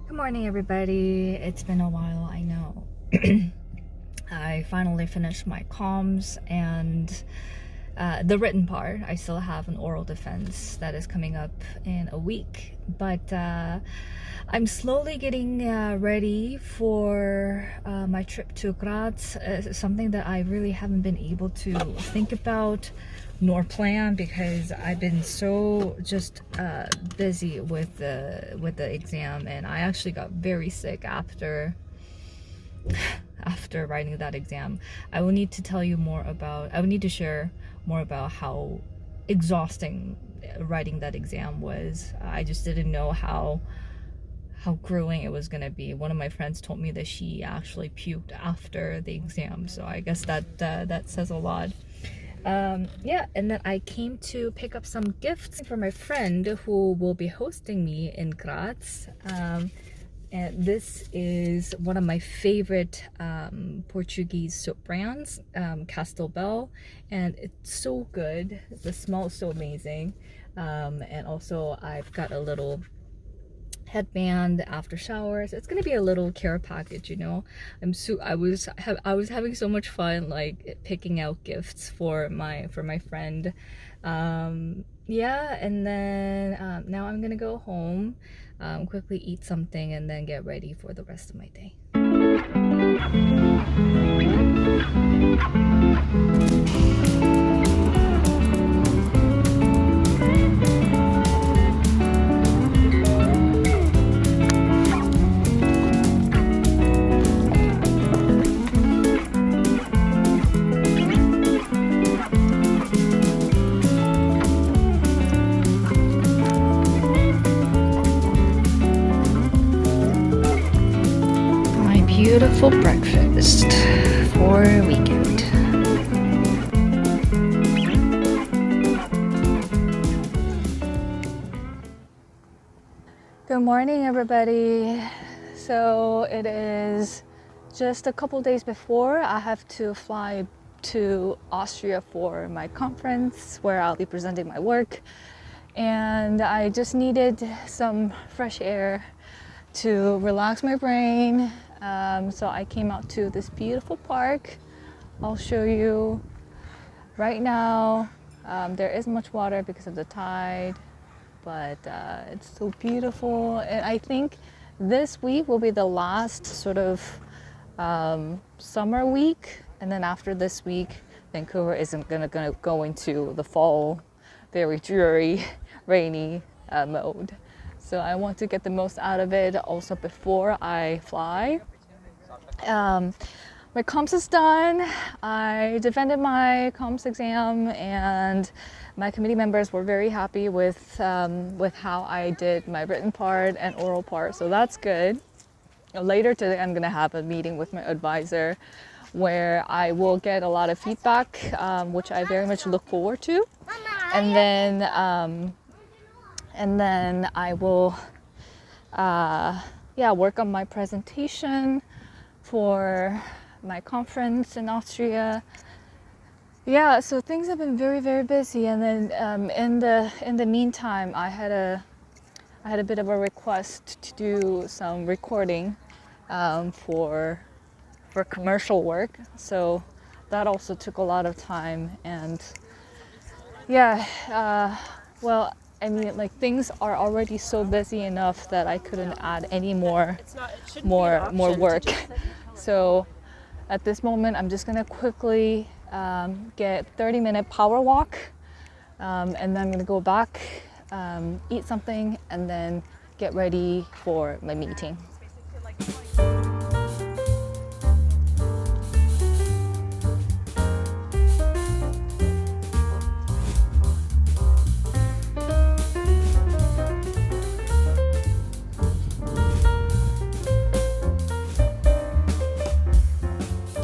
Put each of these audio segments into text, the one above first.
Good morning, everybody. It's been a while, I know. I finally finished my comms and the written part. I still have an oral defense that is coming up in a week, but I'm slowly getting ready for my trip to Graz, something that I really haven't been able to think about nor plan because I've been so just busy with the exam, and I actually got very sick after writing that exam. I will need to share more about how exhausting writing that exam was. I just didn't know how grueling it was gonna be. One of my friends told me that she actually puked after the exam, so I guess that says a lot. Yeah, and then I came to pick up some gifts for my friend who will be hosting me in Graz. And this is one of my favorite Portuguese soap brands, Castelbel, and it's so good. The smell is so amazing. And also I've got a little headband after showers. It's gonna be a little care package, you know. I was having so much fun like picking out gifts for my friend. Yeah, and then now I'm gonna go home, quickly eat something, and then get ready for the rest of my day. Beautiful breakfast for a weekend. Good morning, everybody. So it is just a couple days before I have to fly to Austria for my conference where I'll be presenting my work, and I just needed some fresh air to relax my brain. So I came out to this beautiful park. I'll show you right now. There isn't much water because of the tide, but it's so beautiful. And I think this week will be the last sort of summer week. And then after this week, Vancouver isn't gonna go into the fall, very dreary, rainy mode. So I want to get the most out of it also before I fly. My comms is done. I defended my comms exam, and my committee members were very happy with how I did my written part and oral part, so that's good. Later today I'm gonna have a meeting with my advisor where I will get a lot of feedback, which I very much look forward to. And then I will work on my presentation for my conference in Austria. Yeah, so things have been very, very busy. And then in the meantime, I had a bit of a request to do some recording for commercial work. So that also took a lot of time. And yeah, well, I mean, like, things are already so busy enough that I couldn't add any more work. So at this moment, I'm just gonna quickly get 30-minute power walk, and then I'm gonna go back, eat something, and then get ready for my meeting.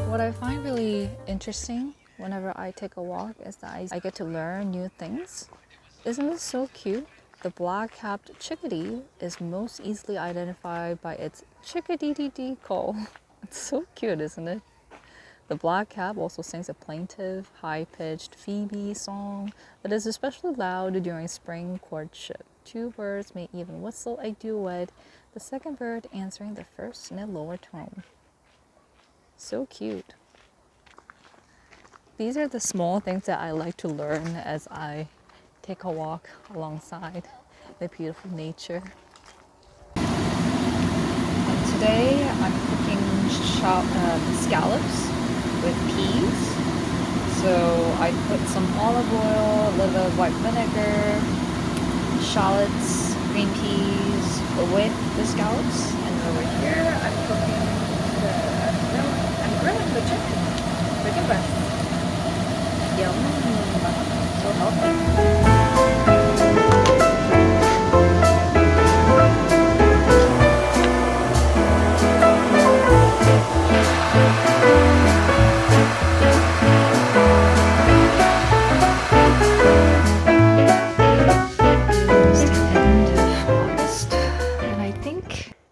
What I find really interesting whenever I take a walk is that I get to learn new things. Isn't this so cute? The black-capped chickadee is most easily identified by its chickadee-dee-dee call. It's so cute, isn't it? The black-cap also sings a plaintive, high-pitched Phoebe song that is especially loud during spring courtship. Two birds may even whistle a duet The second bird answering the first in a lower tone. So cute. These are the small things that I like to learn as I take a walk alongside the beautiful nature. And today I'm cooking scallops with peas. So I put some olive oil, a little bit of white vinegar, shallots, green peas with the scallops. And over here I'm cooking I'm grilling the chicken. Chicken breast. Yum. So healthy.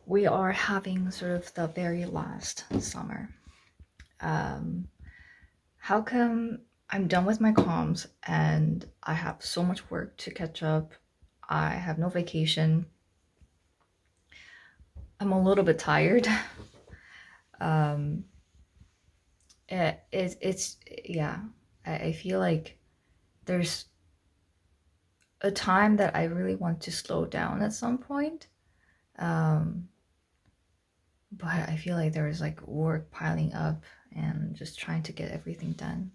We are having sort of the very last summer. How come I'm done with my comms and I have so much work to catch up? I have no vacation. I'm a little bit tired. I feel like there's a time that I really want to slow down at some point. But I feel like there is like work piling up and just trying to get everything done.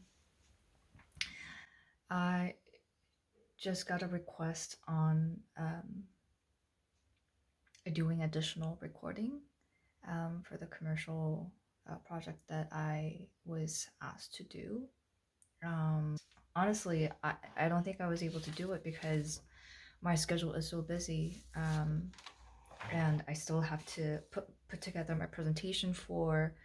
I just got a request on doing additional recording for the commercial project that I was asked to do. Honestly, I don't think I was able to do it because my schedule is so busy. And I still have to put together my presentation for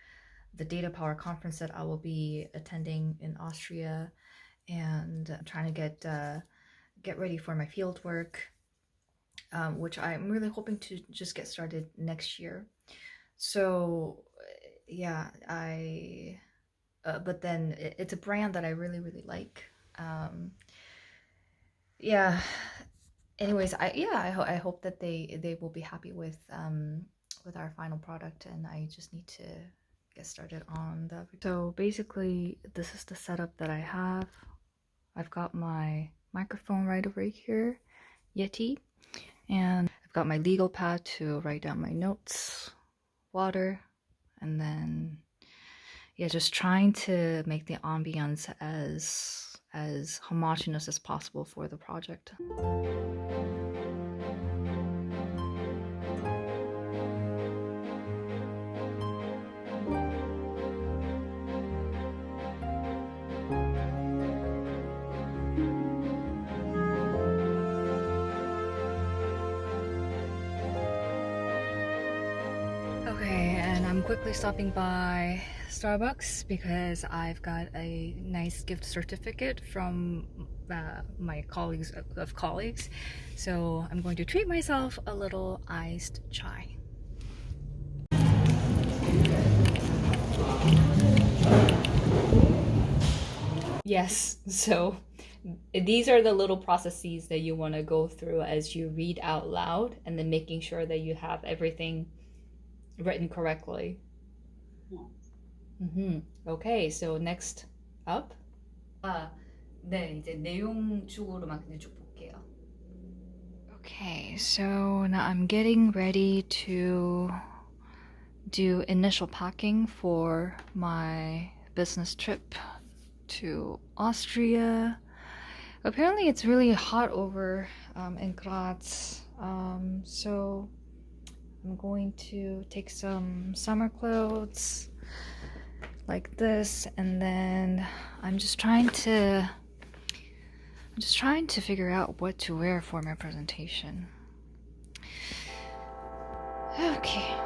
the Data Power conference that I will be attending in Austria, and I'm trying to get ready for my field work, which I'm really hoping to just get started next year. So yeah, but then it's a brand that I really like. Yeah. Anyways, I hope that they will be happy with our final product, and I just need to get started on that. So basically, this is the setup that I have. I've got my microphone right over here, Yeti, and I've got my legal pad to write down my notes, water, and then yeah, just trying to make the ambience as homogeneous as possible for the project. Okay, and I'm quickly stopping by Starbucks because I've got a nice gift certificate from my colleagues of colleagues. So I'm going to treat myself a little iced chai. Yes, so these are the little processes that you want to go through as you read out loud, and then making sure that you have everything written correctly. Okay, so next up. 네, 이제 내용 쪽으로만 그냥 쭉 볼게요. Okay, so now I'm getting ready to do initial packing for my business trip to Austria. Apparently it's really hot over in Graz, so I'm going to take some summer clothes like this, and then I'm just trying to figure out what to wear for my presentation. Okay.